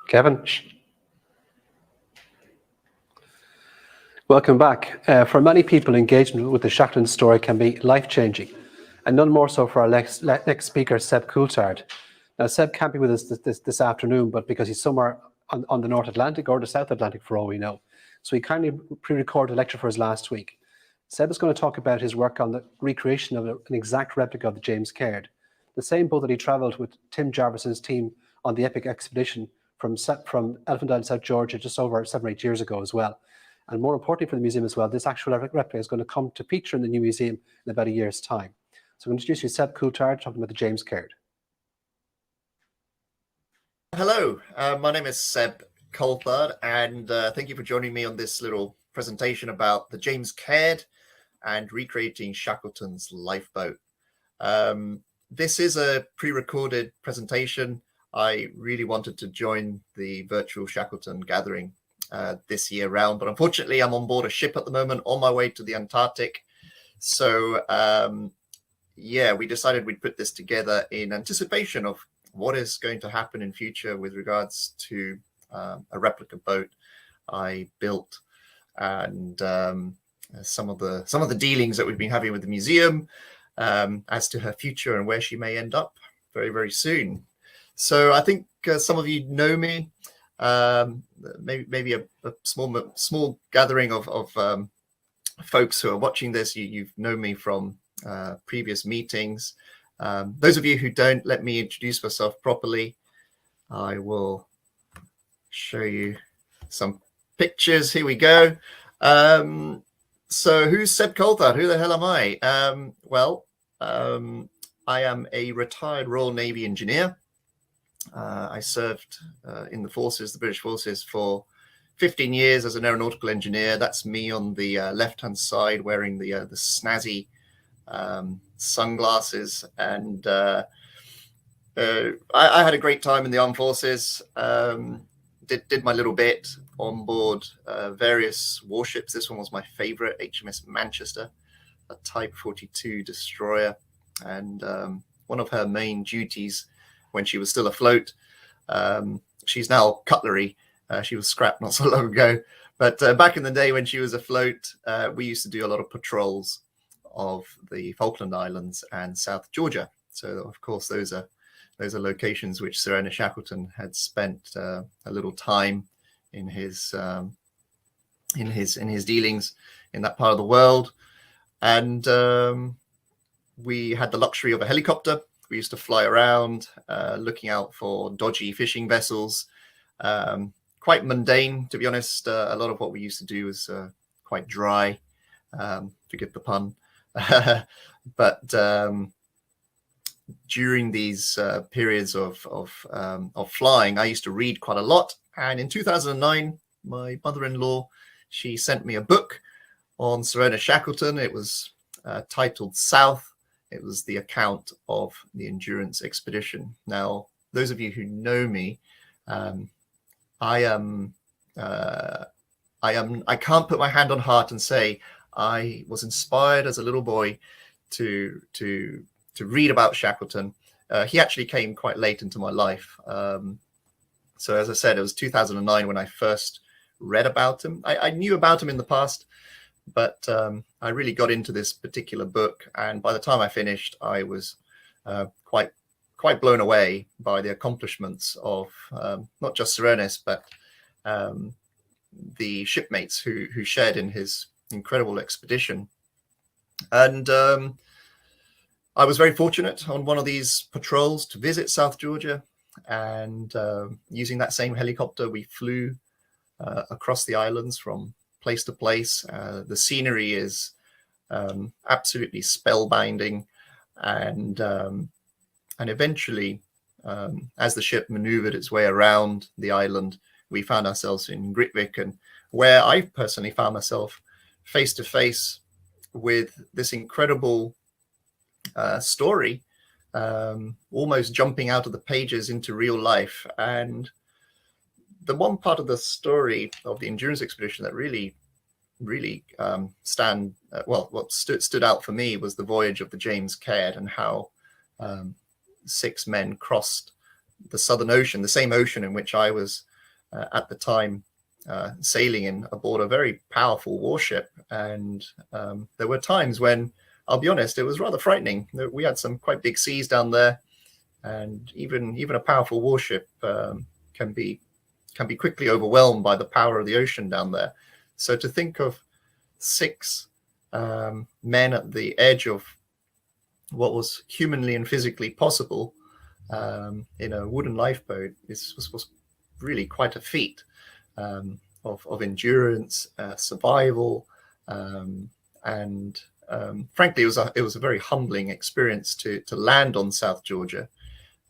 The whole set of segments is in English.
Kevin. Welcome back. For many people, engagement with the Shackleton story can be life-changing, and none more so for our next speaker, Seb Coulthard. Now, Seb can't be with us this afternoon, but because he's somewhere on the North Atlantic or the South Atlantic for all we know. So he kindly pre-recorded a lecture for us last week. Seb is going to talk about his work on the recreation of an exact replica of the James Caird, the same boat that he travelled with Tim Jarvis's team on the epic expedition from Elephant Island, South Georgia, just over 7 or 8 years ago as well. And more importantly for the museum as well, this actual replica is going to come to feature in the new museum in about a year's time. So I'm going to introduce you to Seb Coulthard, talking about the James Caird. Hello, my name is Seb Coulthard, and thank you for joining me on this little presentation about the James Caird and recreating Shackleton's lifeboat. This is a pre-recorded presentation. I really wanted to join the virtual Shackleton gathering this year round, but unfortunately I'm on board a ship at the moment on my way to the Antarctic. So yeah, we decided we'd put this together in anticipation of what is going to happen in future with regards to a replica boat I built, and some of the dealings that we've been having with the museum as to her future and where she may end up very, very soon. So I think some of you know me. Maybe a small gathering of folks who are watching this. You've known me from previous meetings. Those of you who don't, let me introduce myself properly. I will show you some pictures. Here we go. So who's Seb Coulthard? Who the hell am I? I am a retired Royal Navy engineer. I served in the forces, the British forces, for 15 years as an aeronautical engineer. That's me on the left-hand side wearing the snazzy sunglasses, and I had a great time in the armed forces. Did my little bit on board various warships. This one was my favorite, HMS Manchester, a Type 42 destroyer, and one of her main duties when she was still afloat, she's now cutlery, she was scrapped not so long ago, but back in the day when she was afloat, we used to do a lot of patrols of the Falkland Islands and South Georgia. So of course those are locations which Sir Ernest Shackleton had spent a little time in his dealings in that part of the world. And we had the luxury of a helicopter. We used to fly around looking out for dodgy fishing vessels. Quite mundane, to be honest. A lot of what we used to do was quite dry, forgive the pun. But during these periods of flying, I used to read quite a lot. And in 2009, my mother-in-law, she sent me a book on Sir Ernest Shackleton. It was titled South. It was the account of the Endurance expedition. Now, those of you who know me, I can't put my hand on heart and say I was inspired as a little boy to read about Shackleton. He actually came quite late into my life. So as I said, it was 2009 when I first read about him. I knew about him in the past, but I really got into this particular book. And by the time I finished, I was quite blown away by the accomplishments of not just Sir Ernest, but the shipmates who shared in his incredible expedition. And I was very fortunate on one of these patrols to visit South Georgia, and using that same helicopter, we flew across the islands from place to place. The scenery is absolutely spellbinding, and eventually, as the ship maneuvered its way around the island, we found ourselves in Grytvik, and where I personally found myself face to face with this incredible story, almost jumping out of the pages into real life. And the one part of the story of the Endurance expedition that really stood out for me was the voyage of the James Caird, and how 6 men crossed the Southern Ocean, the same ocean in which I was at the time sailing in aboard a very powerful warship. And there were times when, I'll be honest, it was rather frightening. We had some quite big seas down there, and even a powerful warship can be quickly overwhelmed by the power of the ocean down there. So to think of 6 men at the edge of what was humanly and physically possible in a wooden lifeboat was really quite a feat of endurance, survival, and frankly, it was a very humbling experience to land on South Georgia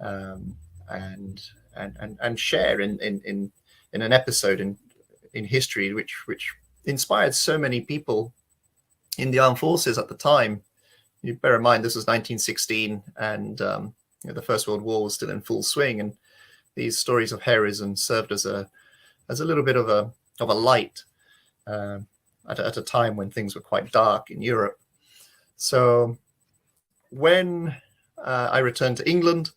and share in an episode in history which inspired so many people in the armed forces at the time. You bear in mind this was 1916, and the First World War was still in full swing, and these stories of heroism served as a little bit of a light at a time when things were quite dark in Europe. So when I returned to England,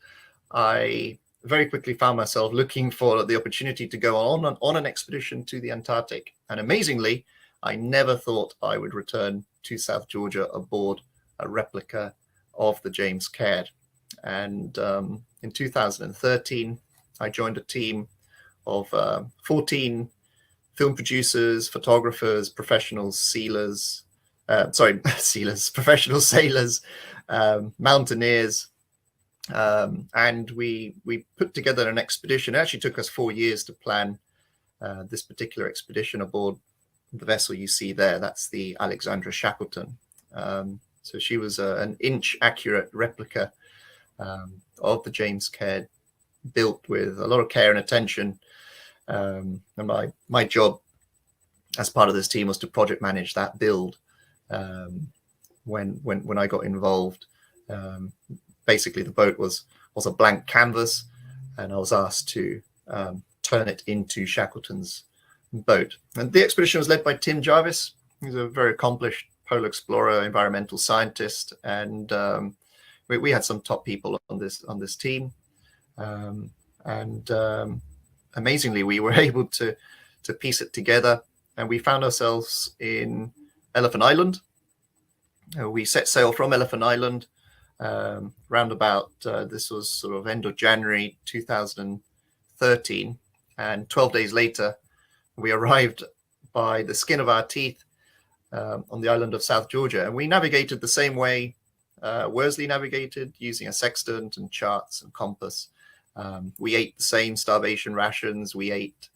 I very quickly found myself looking for the opportunity to go on an expedition to the Antarctic. And amazingly, I never thought I would return to South Georgia aboard a replica of the James Caird. And in 2013, I joined a team of 14 film producers, photographers, professional sealers, professional sailors, mountaineers, and we put together an expedition. It actually took us 4 years to plan this particular expedition aboard the vessel you see there. That's the Alexandra Shackleton. So she was an inch accurate replica of the James Caird, built with a lot of care and attention. And my job as part of this team was to project manage that build. When I got involved, basically the boat was a blank canvas, and I was asked to turn it into Shackleton's boat. And the expedition was led by Tim Jarvis. He's a very accomplished polar explorer, environmental scientist, and we had some top people on this team. Amazingly, we were able to piece it together, and we found ourselves in Elephant Island. We set sail from Elephant Island round about, this was sort of end of January 2013, and 12 days later, we arrived by the skin of our teeth on the island of South Georgia. And we navigated the same way Worsley navigated, using a sextant and charts and compass. We ate the same starvation rations. We ate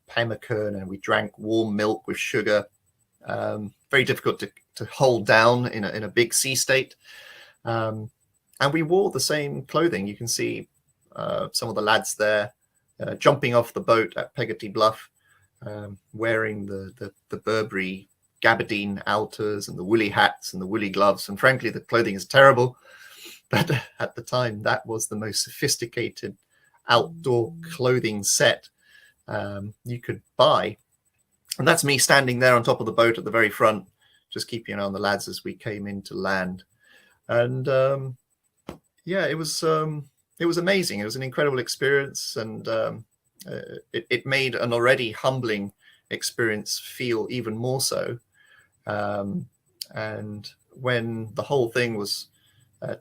pemmican, and we drank warm milk with sugar. Very difficult to hold down in a big sea state. And we wore the same clothing. You can see some of the lads there jumping off the boat at Peggotty Bluff, wearing the Burberry gabardine alters and the woolly hats and the woolly gloves. And frankly, the clothing is terrible. But at the time, that was the most sophisticated outdoor clothing set you could buy. And that's me standing there on top of the boat at the very front, just keeping an eye on the lads as we came into land. And it was amazing. It was an incredible experience, and it made an already humbling experience feel even more so. And when the whole thing was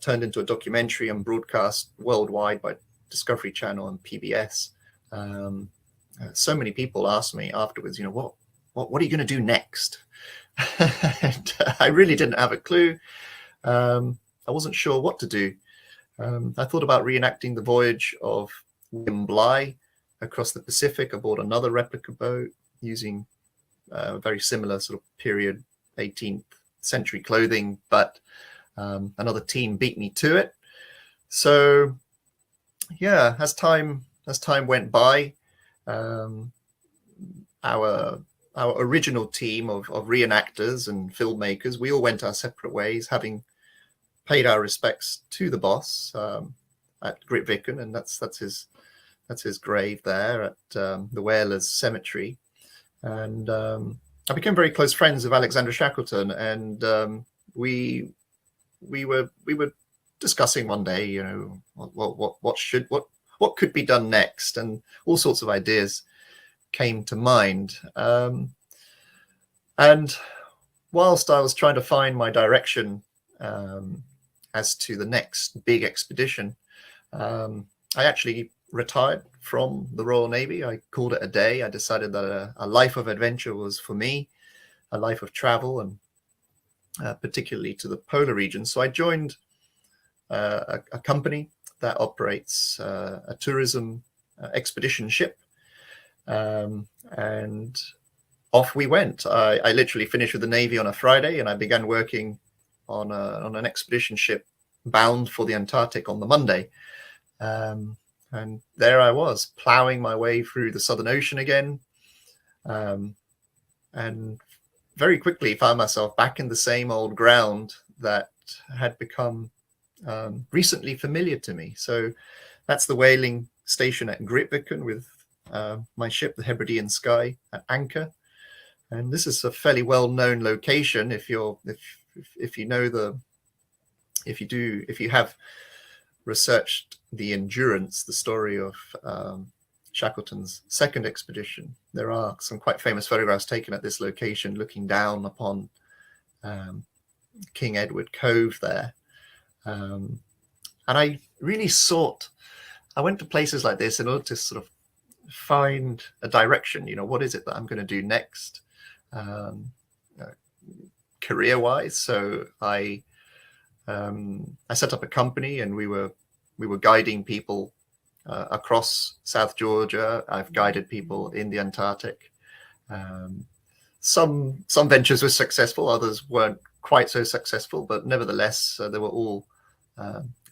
turned into a documentary and broadcast worldwide by Discovery Channel and PBS, so many people asked me afterwards, what are you going to do next? And I really didn't have a clue. I wasn't sure what to do. I thought about reenacting the voyage of William Bligh across the Pacific aboard another replica boat, using very similar sort of period 18th century clothing, but another team beat me to it. So yeah, as time went by, our original team of reenactors and filmmakers, we all went our separate ways, having paid our respects to the boss at Grytviken, and that's his grave there at the Whalers Cemetery. And I became very close friends with Alexandra Shackleton, and we were discussing one day, what could be done next, and all sorts of ideas came to mind. And whilst I was trying to find my direction as to the next big expedition, I actually retired from the Royal Navy. I called it a day. I decided that a life of adventure was for me, a life of travel, and particularly to the polar region. So I joined a company that operates a tourism expedition ship, and off we went. I literally finished with the Navy on a Friday, and I began working on an expedition ship bound for the Antarctic on the Monday. And there I was, plowing my way through the Southern Ocean again, and very quickly found myself back in the same old ground that had become recently familiar to me. So that's the whaling station at Grytviken with my ship, the Hebridean Sky, at anchor. And this is a fairly well-known location. If you have researched the Endurance, the story of Shackleton's second expedition, there are some quite famous photographs taken at this location, looking down upon King Edward Cove there. And I really I went to places like this in order to sort of find a direction. What is it that I'm going to do next, career-wise? So I set up a company, and we were guiding people across South Georgia. I've guided people in the Antarctic. Some ventures were successful, others weren't quite so successful, but nevertheless, they were all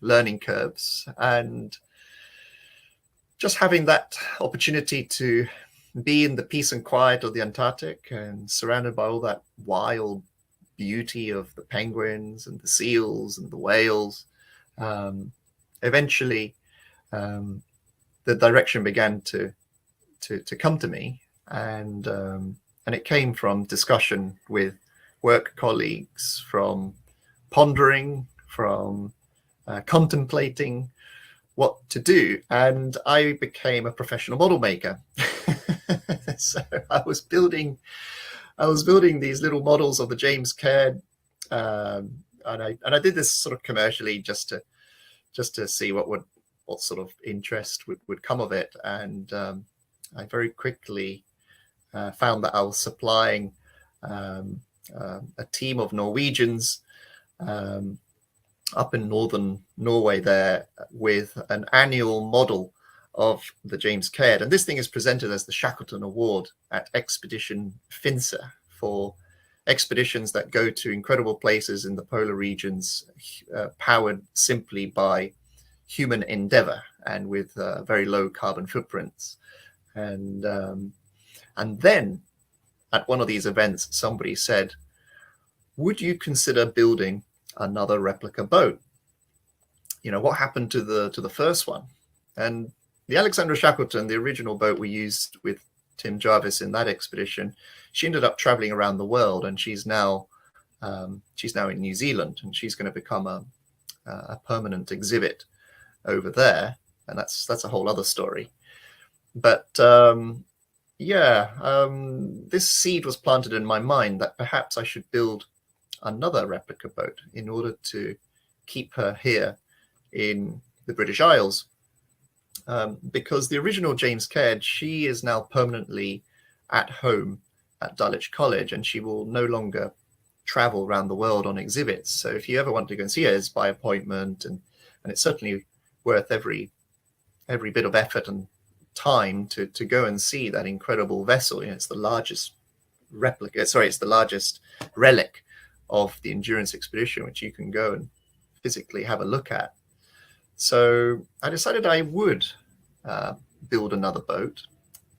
learning curves. And just having that opportunity to be in the peace and quiet of the Antarctic and surrounded by all that wild beauty of the penguins and the seals and the whales, eventually the direction began to come to me, and it came from discussion with work colleagues, from pondering, from contemplating what to do, and I became a professional model maker. So I was building these little models of the James Caird, and I did this sort of commercially just to see what sort of interest would come of it. And I very quickly found that I was supplying a team of Norwegians up in northern Norway there with an annual model of the James Caird. And this thing is presented as the Shackleton Award at Expedition Finse for expeditions that go to incredible places in the polar regions, powered simply by human endeavor and with very low carbon footprints. And then at one of these events, somebody said, would you consider building another replica boat? What happened to the first one? And the Alexandra Shackleton, the original boat we used with Tim Jarvis in that expedition, she ended up traveling around the world, and she's now in New Zealand, and she's going to become a permanent exhibit over there, and that's a whole other story. But this seed was planted in my mind that perhaps I should build another replica boat in order to keep her here in the British Isles, because the original James Caird, she is now permanently at home at Dulwich College, and she will no longer travel around the world on exhibits. So if you ever want to go and see her, it's by appointment, and it's certainly worth every bit of effort and time to go and see that incredible vessel. It's the largest it's the largest relic of the Endurance expedition, which you can go and physically have a look at. So I decided I would build another boat,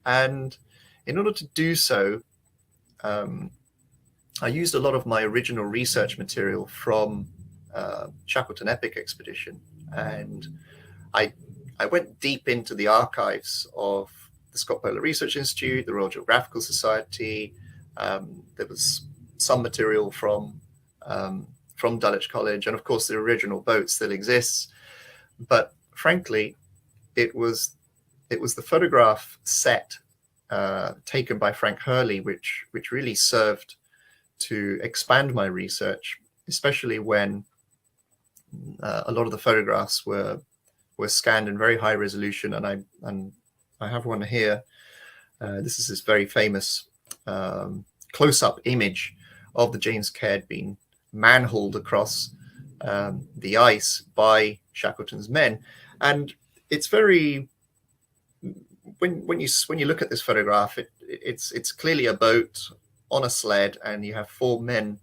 and in order to do so, I used a lot of my original research material from Shackleton Epic Expedition, and I went deep into the archives of the Scott Polar Research Institute, the Royal Geographical Society. There was some material from Dulwich College, and of course the original boat still exists. But frankly, it was the photograph set taken by Frank Hurley, which really served to expand my research, especially when a lot of the photographs were scanned in very high resolution. And I have one here. This is this very famous close-up image of the James Caird being manhauled across the ice by Shackleton's men. And it's very, when you look at this photograph, it's clearly a boat on a sled, and you have four men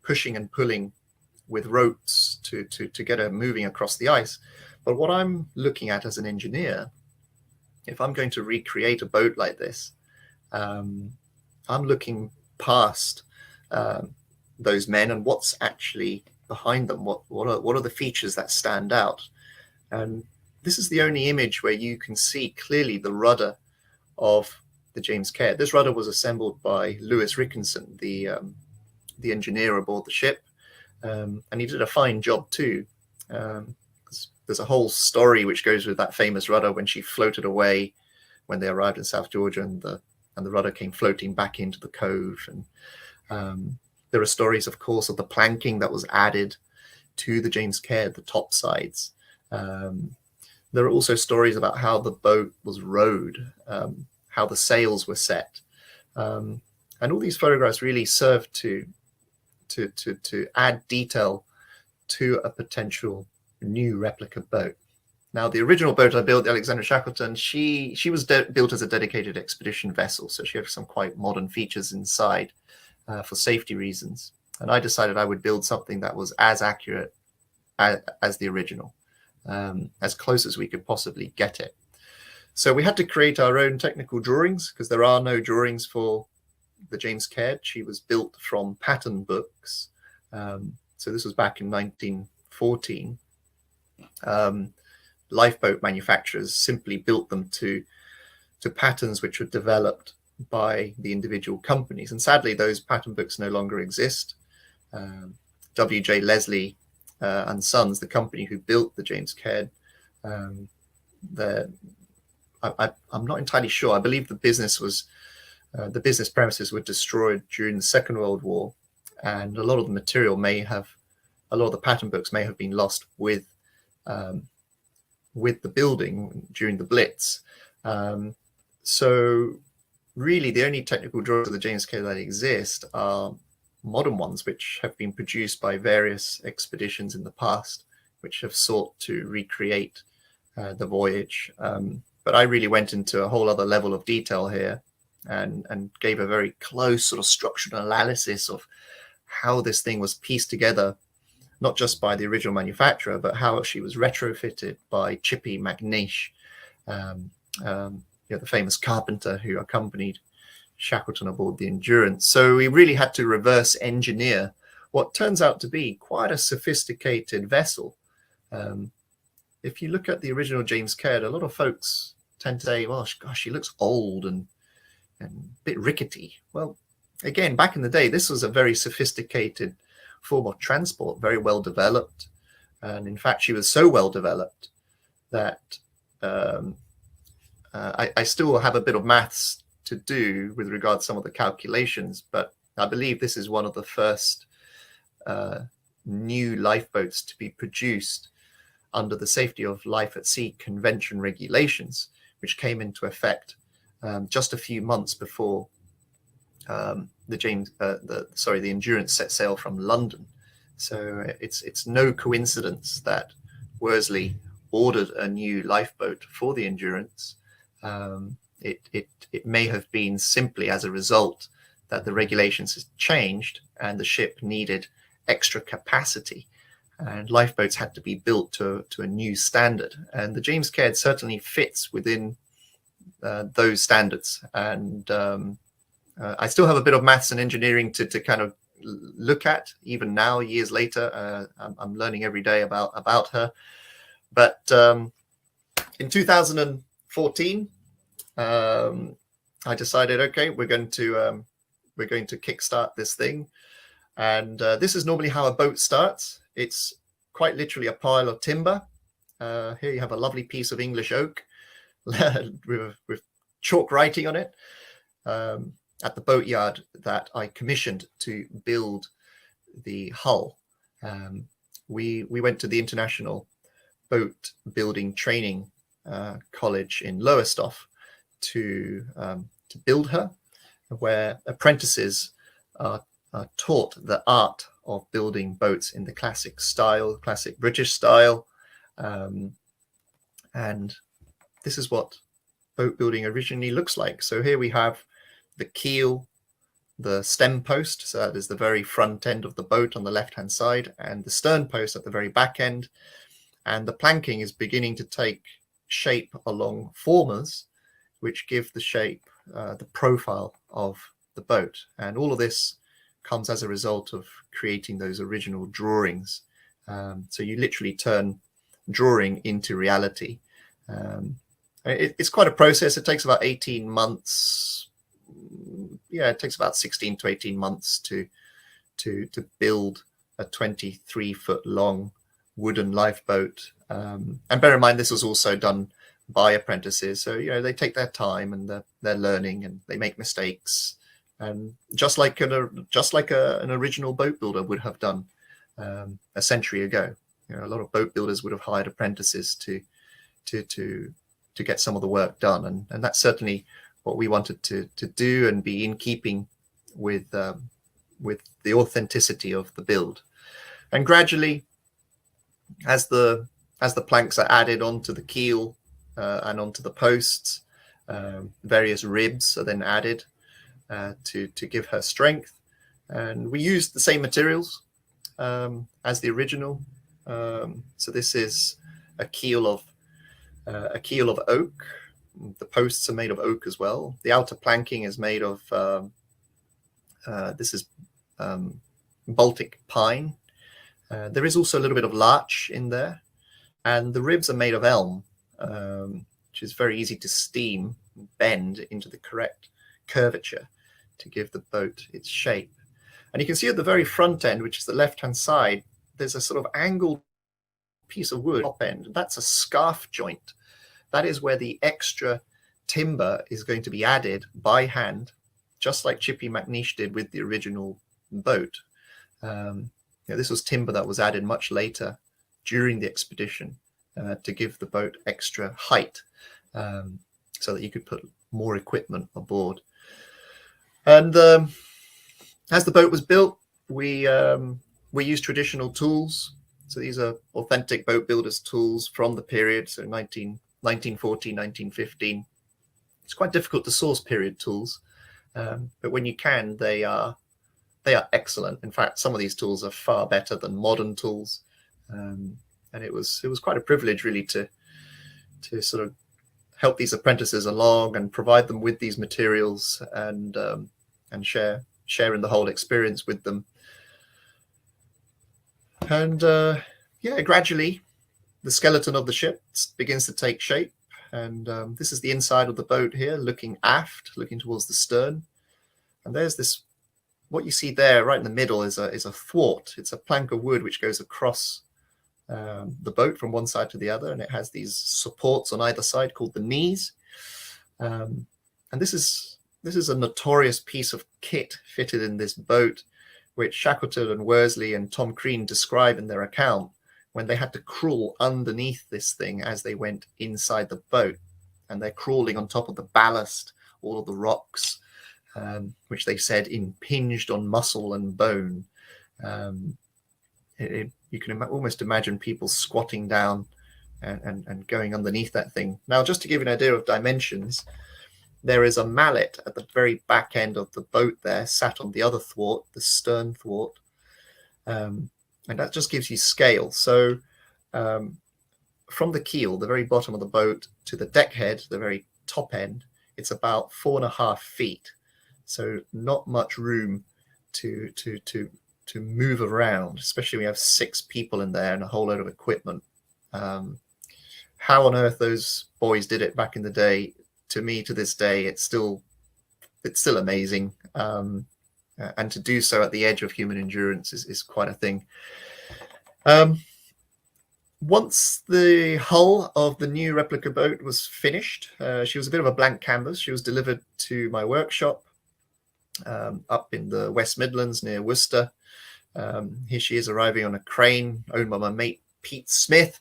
pushing and pulling with ropes to get her moving across the ice. But what I'm looking at as an engineer, if I'm going to recreate a boat like this, I'm looking past those men and what's actually behind them. What are the features that stand out? And this is the only image where you can see clearly the rudder of the James Caird. This rudder was assembled by Lewis Rickinson, the engineer aboard the ship, and he did a fine job too. There's a whole story which goes with that famous rudder when she floated away when they arrived in South Georgia, and the rudder came floating back into the cove. And there are stories, of course, of the planking that was added to the James Caird, the top sides. There are also stories about how the boat was rowed, how the sails were set. And all these photographs really serve to add detail to a potential new replica boat. Now, the original boat I built, the Alexandra Shackleton, she was built as a dedicated expedition vessel, so she had some quite modern features inside for safety reasons. And I decided I would build something that was as accurate as the original, as close as we could possibly get it. So we had to create our own technical drawings, because there are no drawings for the James Caird. She was built from pattern books. So this was back in 1914. Lifeboat manufacturers simply built them to patterns which were developed by the individual companies. And sadly, those pattern books no longer exist. W.J. Leslie and Sons, the company who built the James Caird, I'm not entirely sure. I believe the business premises were destroyed during the Second World War, and a lot of the material a lot of the pattern books may have been lost with the building during the Blitz. So really the only technical drawings of the James Caird that exist are modern ones, which have been produced by various expeditions in the past, which have sought to recreate the voyage. But I really went into a whole other level of detail here and gave a very close sort of structural analysis of how this thing was pieced together, not just by the original manufacturer, but how she was retrofitted by Chippy McNeish, the famous carpenter who accompanied Shackleton aboard the Endurance. So we really had to reverse engineer what turns out to be quite a sophisticated vessel. If you look at the original James Caird, a lot of folks tend to say, well, gosh, she looks old and a bit rickety. Well, again, back in the day, this was a very sophisticated form of transport, very well developed. And in fact, she was so well developed that I still have a bit of maths to do with regard to some of the calculations, but I believe this is one of the first new lifeboats to be produced under the Safety of Life at Sea Convention regulations, which came into effect just a few months before the Endurance set sail from London. So it's no coincidence that Worsley ordered a new lifeboat for the Endurance. It may have been simply as a result that the regulations had changed and the ship needed extra capacity, and lifeboats had to be built to a new standard. And the James Caird certainly fits within those standards. And I still have a bit of maths and engineering to kind of look at even now, years later. I'm learning every day about her. But in 2014, I decided, okay, we're going to kickstart this thing. And this is normally how a boat starts. It's quite literally a pile of timber. Here you have a lovely piece of English oak. We've chalk writing on it at the boatyard that I commissioned to build the hull. We went to the International Boat Building Training College in Lowestoft to build her, where apprentices are taught the art of building boats in the classic style, classic British style. And this is what boat building originally looks like. So here we have the keel, the stem post, so that is the very front end of the boat on the left-hand side, and the stern post at the very back end. And the planking is beginning to take shape along formers, which give the shape, the profile of the boat. And all of this comes as a result of creating those original drawings. So you literally turn drawing into reality. It's quite a process. It takes about 18 months. Yeah, it takes about 16 to 18 months to build a 23-foot long wooden lifeboat. And bear in mind, this was also done by apprentices. So, they take their time and they're learning and they make mistakes. And just like an original boat builder would have done a century ago. A lot of boat builders would have hired apprentices to get some of the work done. And that's certainly what we wanted to do and be in keeping with the authenticity of the build. And gradually, as the planks are added onto the keel and onto the posts, various ribs are then added to give her strength. And we used the same materials as the original. So this is a keel of oak. The posts are made of oak as well. The outer planking is made of this is Baltic pine. There is also a little bit of larch in there, and the ribs are made of elm, which is very easy to steam, bend into the correct curvature to give the boat its shape. And you can see at the very front end, which is the left-hand side, there's a sort of angled piece of wood top end. That's a scarf joint. That is where the extra timber is going to be added by hand, just like Chippy McNeish did with the original boat. This was timber that was added much later during the expedition to give the boat extra height, so that you could put more equipment aboard. And as the boat was built, we used traditional tools. So these are authentic boat builders' tools from the period, so 1914, 1915. It's quite difficult to source period tools, but when you can, they are excellent. In fact, some of these tools are far better than modern tools, and it was quite a privilege, really, to sort of help these apprentices along and provide them with these materials and share in the whole experience with them. And gradually, the skeleton of the ship begins to take shape. And this is the inside of the boat here, looking aft, looking towards the stern. And there's this, what you see there right in the middle is a thwart. It's a plank of wood which goes across the boat from one side to the other. And it has these supports on either side called the knees. And this is a notorious piece of kit fitted in this boat, which Shackleton and Worsley and Tom Crean describe in their account, when they had to crawl underneath this thing as they went inside the boat. And they're crawling on top of the ballast, all of the rocks, which they said impinged on muscle and bone. You can almost imagine people squatting down and going underneath that thing. Now, just to give you an idea of dimensions, there is a mallet at the very back end of the boat there, sat on the other thwart, the stern thwart. And that just gives you scale. So from the keel, the very bottom of the boat, to the deck head, the very top end, it's about 4.5 feet. So not much room to move around, especially when you have 6 people in there and a whole load of equipment. How on earth those boys did it back in the day, to me, to this day, it's still amazing. And to do so at the edge of human endurance is quite a thing. Once the hull of the new replica boat was finished, she was a bit of a blank canvas. She was delivered to my workshop up in the West Midlands near Worcester. Here she is arriving on a crane owned by my mate Pete Smith.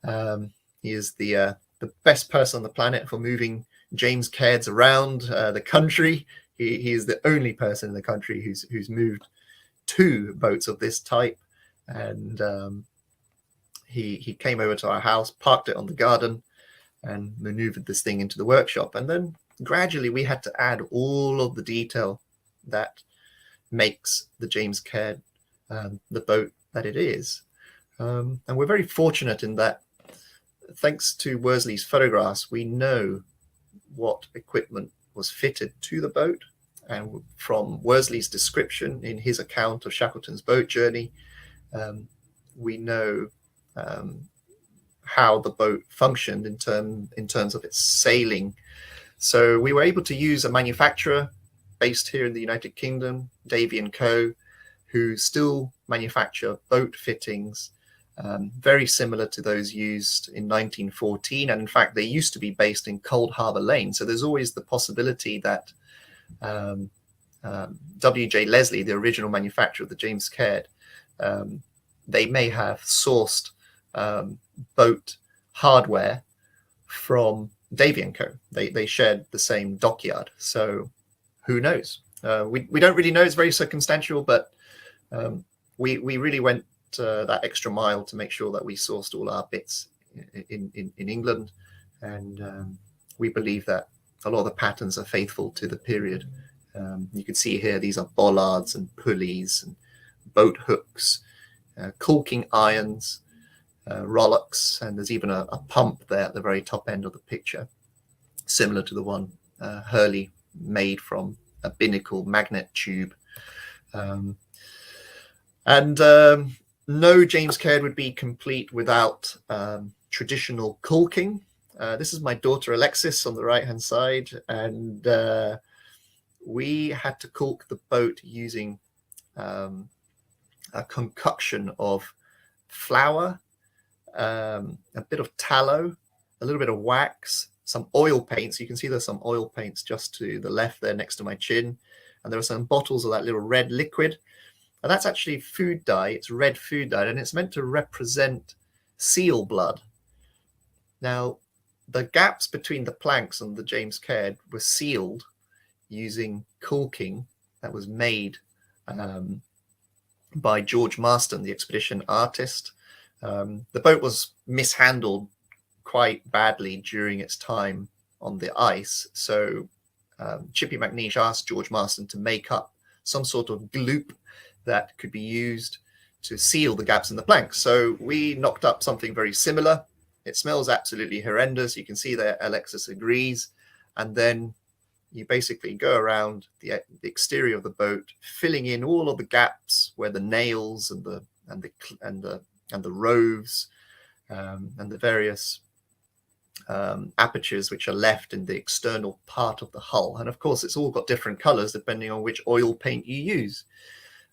He is the best person on the planet for moving James Cairds around the country. He is the only person in the country who's moved 2 boats of this type, and he came over to our house, parked it on the garden, and maneuvered this thing into the workshop. And then gradually we had to add all of the detail that makes the James Caird the boat that it is. And we're very fortunate in that, thanks to Worsley's photographs, we know what equipment was fitted to the boat. And from Worsley's description in his account of Shackleton's boat journey, we know how the boat functioned in terms of its sailing. So we were able to use a manufacturer based here in the United Kingdom, Davy & Co., who still manufacture boat fittings very similar to those used in 1914. And in fact, they used to be based in Cold Harbour Lane. So there's always the possibility that W.J. Leslie, the original manufacturer of the James Caird, they may have sourced boat hardware from Davy & Co. They shared the same dockyard. So who knows? We don't really know. It's very circumstantial, but we really went that extra mile to make sure that we sourced all our bits in England. And we believe that a lot of the patterns are faithful to the period. You can see here, these are bollards and pulleys and boat hooks, caulking irons, rowlocks, and there's even a pump there at the very top end of the picture, similar to the one Hurley made from a binnacle magnet tube. No James Caird would be complete without traditional caulking. This is my daughter Alexis on the right-hand side, and we had to caulk the boat using a concoction of flour, a bit of tallow, a little bit of wax, some oil paints. You can see there's some oil paints just to the left there next to my chin, and there are some bottles of that little red liquid. And that's actually food dye. It's red food dye, and it's meant to represent seal blood. Now, the gaps between the planks on the James Caird were sealed using caulking that was made by George Marston, the expedition artist. The boat was mishandled quite badly during its time on the ice. So Chippy McNeish asked George Marston to make up some sort of gloop that could be used to seal the gaps in the planks. So we knocked up something very similar. It smells absolutely horrendous. You can see there Alexis agrees. And then you basically go around the exterior of the boat, filling in all of the gaps where the nails and the roves and the various apertures which are left in the external part of the hull. And of course, it's all got different colors depending on which oil paint you use.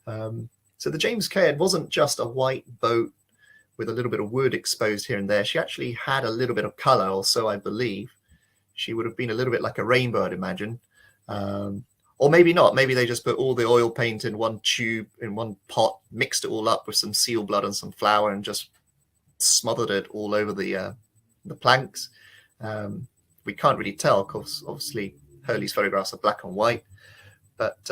So the James Caird wasn't just a white boat with a little bit of wood exposed here and there. She actually had a little bit of color, or so I believe. She would have been a little bit like a rainbow, I'd imagine. Or maybe not. Maybe they just put all the oil paint in one tube, in one pot, mixed it all up with some seal blood and some flour, and just smothered it all over the planks. We can't really tell, because obviously Hurley's photographs are black and white. But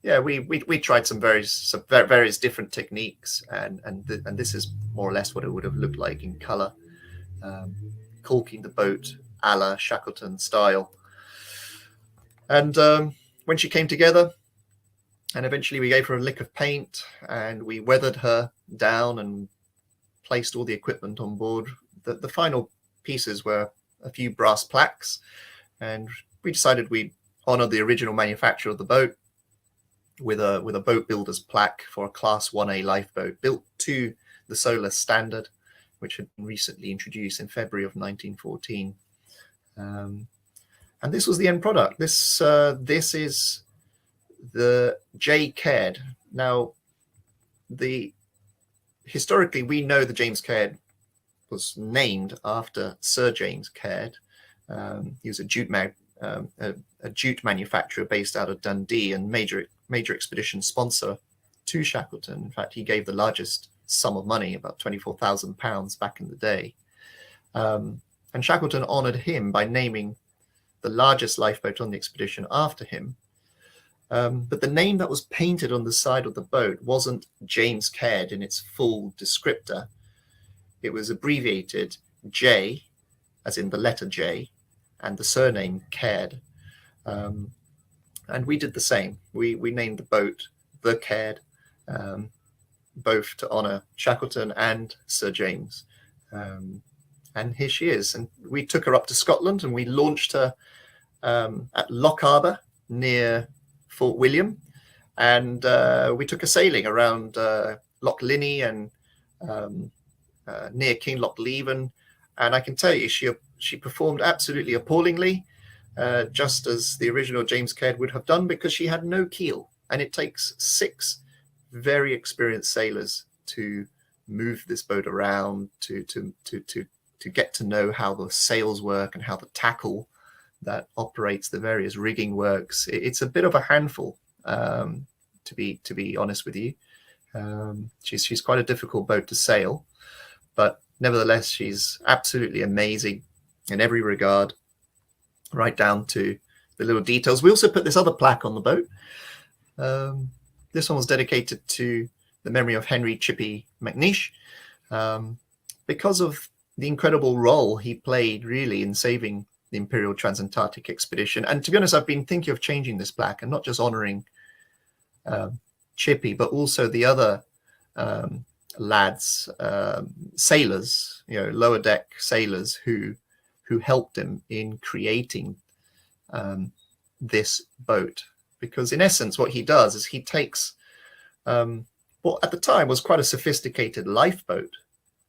yeah, we tried some various different techniques, and this is more or less what it would have looked like in color, caulking the boat a la Shackleton style. And when she came together, and eventually we gave her a lick of paint, and we weathered her down and placed all the equipment on board, the final pieces were a few brass plaques, and we decided we'd honor the original manufacturer of the boat with a boat builder's plaque for a Class 1A lifeboat built to the Solar Standard, which had been recently introduced in February of 1914. And this was the end product. This is the J. Caird. Now, historically, we know the James Caird was named after Sir James Caird. He was a jute manufacturer based out of Dundee and major expedition sponsor to Shackleton. In fact, he gave the largest sum of money, about £24,000 back in the day. And Shackleton honoured him by naming the largest lifeboat on the expedition after him. But the name that was painted on the side of the boat wasn't James Caird in its full descriptor. It was abbreviated J, as in the letter J, and the surname Caird. And we did the same. We named the boat the Caird, both to honour Shackleton and Sir James. And here she is. And we took her up to Scotland and we launched her at Loch Harbour near Fort William. And we took her sailing around Loch Linney and near Kinloch Leven. And I can tell you, she performed absolutely appallingly, just as the original James Caird would have done, because she had no keel. And it takes 6 very experienced sailors to move this boat around, to get to know how the sails work and how the tackle that operates the various rigging works. It's a bit of a handful, to be honest with you. She's quite a difficult boat to sail, but nevertheless, she's absolutely amazing in every regard, right down to the little details. We also put this other plaque on the boat. This one was dedicated to the memory of Henry Chippy McNeish, because of the incredible role he played really in saving the Imperial Transantarctic Expedition. And to be honest, I've been thinking of changing this plaque and not just honouring Chippy, but also the other lads, sailors, lower deck sailors who helped him in creating this boat. Because in essence, what he does is he takes what at the time was quite a sophisticated lifeboat,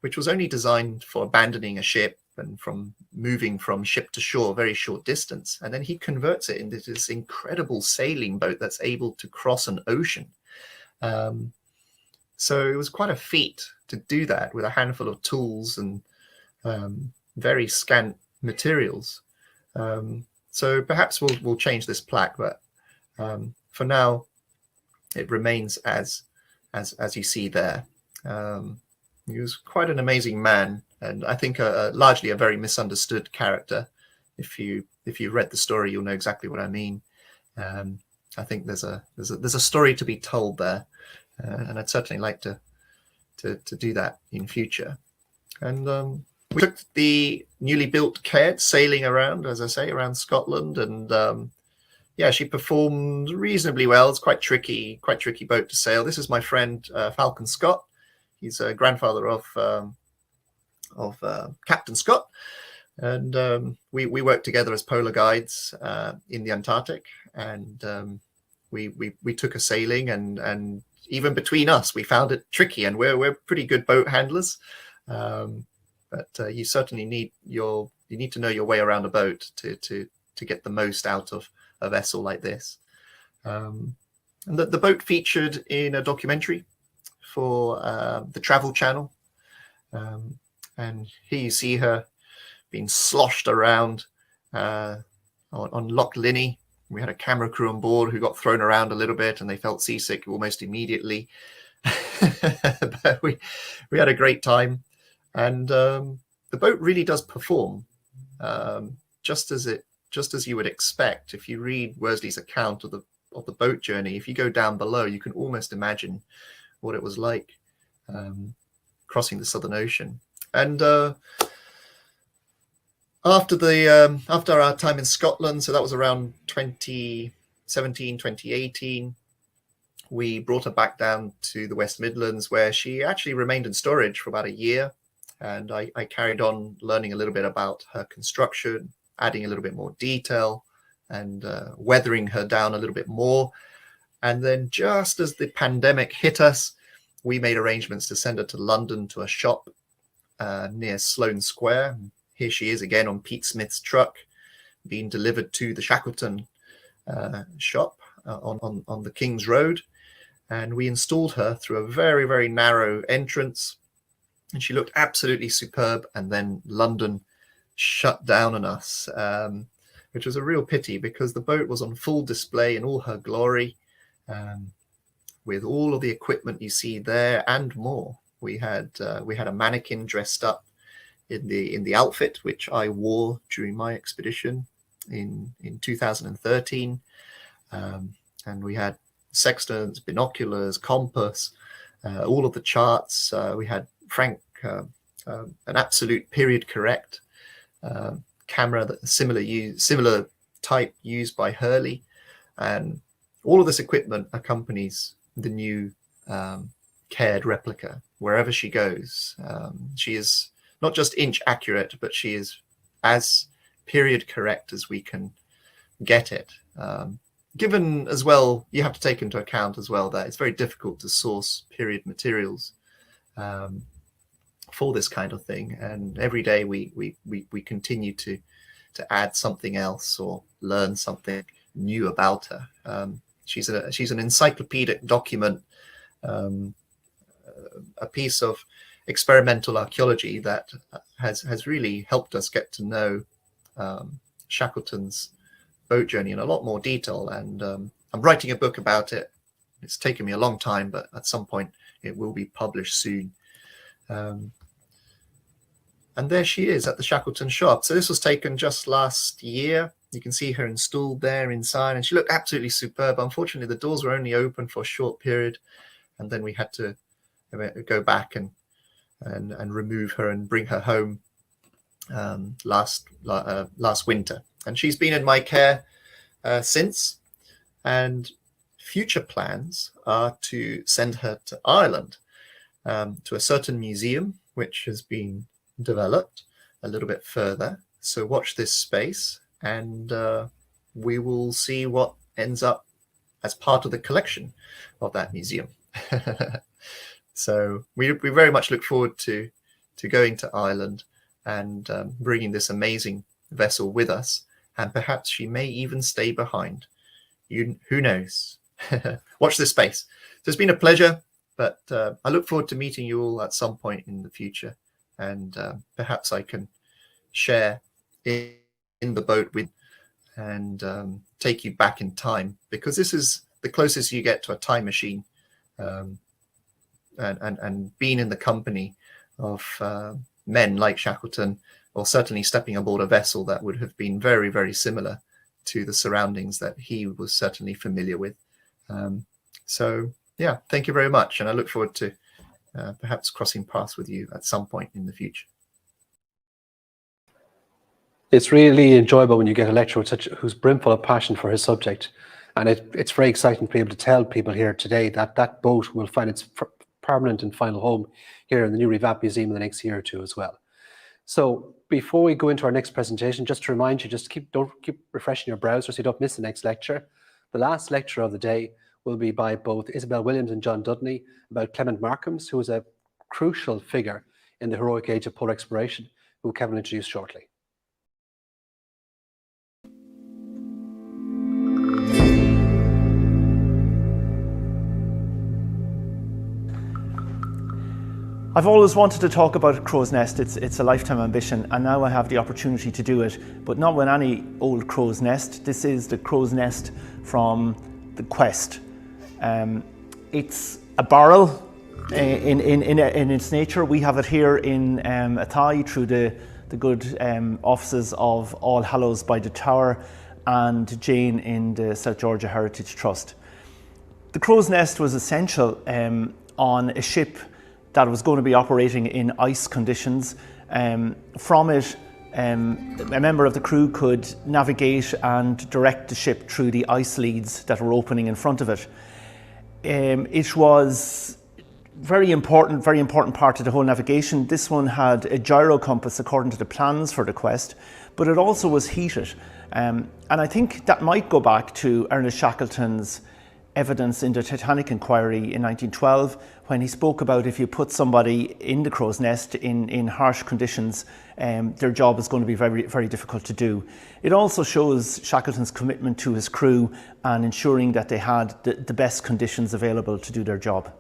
which was only designed for abandoning a ship and from moving from ship to shore a very short distance. And then he converts it into this incredible sailing boat that's able to cross an ocean. So it was quite a feat to do that with a handful of tools and very scant materials. So perhaps we'll change this plaque, but for now, it remains as you see there. He was quite an amazing man, and I think largely a very misunderstood character. If you read the story, you'll know exactly what I mean. I think there's a story to be told there, and I'd certainly like to do that in future. And we took the newly built Caird sailing around, as I say, around Scotland, and yeah, she performed reasonably well. It's quite tricky boat to sail. This is my friend Falcon Scott. He's a grandfather of Captain Scott, and we worked together as polar guides in the Antarctic, and we took a sailing, and even between us, we found it tricky, and we're pretty good boat handlers, but you certainly need to know your way around a boat to get the most out of a vessel like this. And the boat featured in a documentary for the Travel Channel, and here you see her being sloshed around on Loch Linney. We had a camera crew on board who got thrown around a little bit, and they felt seasick almost immediately. But we had a great time, and the boat really does perform just as you would expect. If you read Worsley's account of the boat journey, if you go down below, you can almost imagine what it was like crossing the Southern Ocean. And after our time in Scotland, so that was around 2017, 2018, we brought her back down to the West Midlands, where she actually remained in storage for about a year. And I carried on learning a little bit about her construction, adding a little bit more detail, and weathering her down a little bit more. And then just as the pandemic hit us, we made arrangements to send her to London to a shop near Sloane Square. Here she is again on Pete Smith's truck, being delivered to the Shackleton shop on the King's Road. And we installed her through a very, very narrow entrance and she looked absolutely superb. And then London shut down on us, which was a real pity, because the boat was on full display in all her glory, with all of the equipment you see there and more. We had a mannequin dressed up in the outfit which I wore during my expedition in 2013, and we had sextants, binoculars, compass, all of the charts. We had Frank, an absolute period correct camera, that similar type used by Hurley, and all of this equipment accompanies the new Caird replica wherever she goes. She is not just inch accurate, but she is as period correct as we can get it. Given as well, you have to take into account as well that it's very difficult to source period materials for this kind of thing, and every day we continue to add something else or learn something new about her. She's an encyclopedic document, a piece of experimental archaeology that has really helped us get to know Shackleton's boat journey in a lot more detail. And I'm writing a book about it. It's taken me a long time, but at some point it will be published soon. And there she is at the Shackleton shop. So this was taken just last year. You can see her installed there inside, and she looked absolutely superb. Unfortunately, the doors were only open for a short period, and then we had to go back and remove her and bring her home last winter. And she's been in my care since. And future plans are to send her to Ireland, to a certain museum which has been developed a little bit further. So watch this space, and we will see what ends up as part of the collection of that museum. So we very much look forward to going to Ireland and bringing this amazing vessel with us, and perhaps she may even stay behind. Who knows? Watch this space. So it's been a pleasure, but I look forward to meeting you all at some point in the future, and perhaps I can share in the boat with and take you back in time, because this is the closest you get to a time machine, and being in the company of men like Shackleton, or certainly stepping aboard a vessel that would have been very, very similar to the surroundings that he was certainly familiar with. So yeah, thank you very much, and I look forward to perhaps crossing paths with you at some point in the future. It's really enjoyable when you get a lecturer who's brimful of passion for his subject, and it's very exciting to be able to tell people here today that that boat will find its permanent and final home here in the new revamped museum in the next year or two as well. So before we go into our next presentation, just to remind you, don't keep refreshing your browser so you don't miss the next lecture. The last lecture of the day will be by both Isabel Williams and John Dudney about Clement Markhams, who was a crucial figure in the heroic age of polar exploration, who Kevin will introduce shortly. I've always wanted to talk about Crow's Nest. It's a lifetime ambition, and now I have the opportunity to do it, but not with any old crow's nest. This is the crow's nest from the Quest. It's a barrel in its nature. We have it here in Athy through the good offices of All Hallows by the Tower and Jane in the South Georgia Heritage Trust. The crow's nest was essential on a ship that was going to be operating in ice conditions. From it, a member of the crew could navigate and direct the ship through the ice leads that were opening in front of it. It was very important part of the whole navigation. This one had a gyro compass according to the plans for the Quest, but it also was heated. And I think that might go back to Ernest Shackleton's evidence in the Titanic inquiry in 1912, when he spoke about if you put somebody in the crow's nest in harsh conditions, their job is going to be very, very difficult to do. It also shows Shackleton's commitment to his crew and ensuring that they had the best conditions available to do their job.